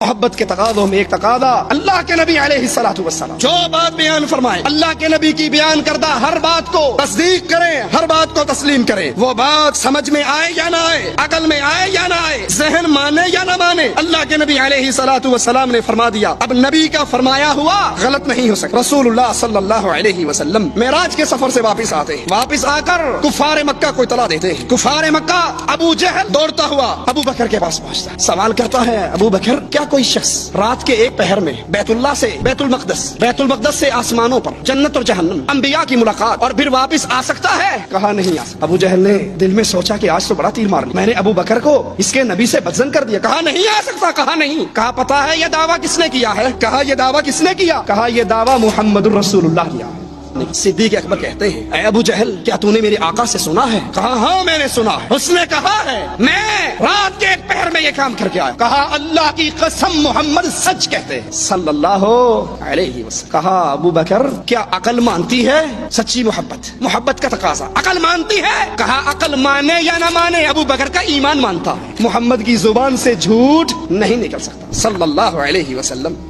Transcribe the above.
محبت کے تقاضوں میں ایک تقاضا اللہ کے نبی علیہ الصلوۃ والسلام جو بات بیان فرمائے اللہ کے نبی کی بیان کردہ ہر بات کو تصدیق کریں، ہر بات کو تسلیم کریں، وہ بات سمجھ میں آئے یا نہ آئے، عقل میں آئے یا نہ آئے، ذہن مانے یا نہ مانے، اللہ کے نبی علیہ الصلوۃ والسلام نے فرما دیا، اب نبی کا فرمایا ہوا غلط نہیں ہو سکتا۔ رسول اللہ صلی اللہ علیہ وسلم معراج کے سفر سے واپس آتے ہیں، واپس آ کر کفار مکہ کو اطلاع دیتے ہیں۔ کفار مکہ ابو جہل دوڑتا ہوا ابو بکر کے پاس پہنچتا ہے، سوال کرتا ہے ابو بکر کیا کوئی شخص رات کے ایک پہر میں بیت اللہ سے بیت المقدس سے آسمانوں پر جنت اور جہنم انبیاء کی ملاقات اور پھر واپس آ سکتا ہے؟ کہا نہیں آ سکتا۔ ابو جہل نے دل میں سوچا کہ آج تو بڑا تیر مار لیا، میں نے ابو بکر کو اس کے نبی سے بدظن کر دیا۔ کہا نہیں آ سکتا، کہا نہیں، کہا پتا ہے یہ دعویٰ کس نے کیا ہے؟ کہا یہ دعویٰ کس نے کیا؟ کہا یہ دعویٰ محمد الرسول اللہ کیا۔ صدیق اکبر کہتے ہیں اے ابو جہل کیا تو نے میرے آقا سے سنا ہے؟ کہا ہاں میں نے سنا ہے۔ اس نے کہا ہے میں رات کے ایک پہر میں یہ کام کر کے آیا۔ کہا اللہ کی قسم محمد سچ کہتے ہیں صلی اللہ علیہ وسلم۔ کہا ابو بکر کیا عقل مانتی ہے سچی محبت کا تقاضا عقل مانتی ہے؟ کہا عقل مانے یا نہ مانے ابو بکر کا ایمان مانتا ہے، محمد کی زبان سے جھوٹ نہیں نکل سکتا صلی اللہ علیہ وسلم۔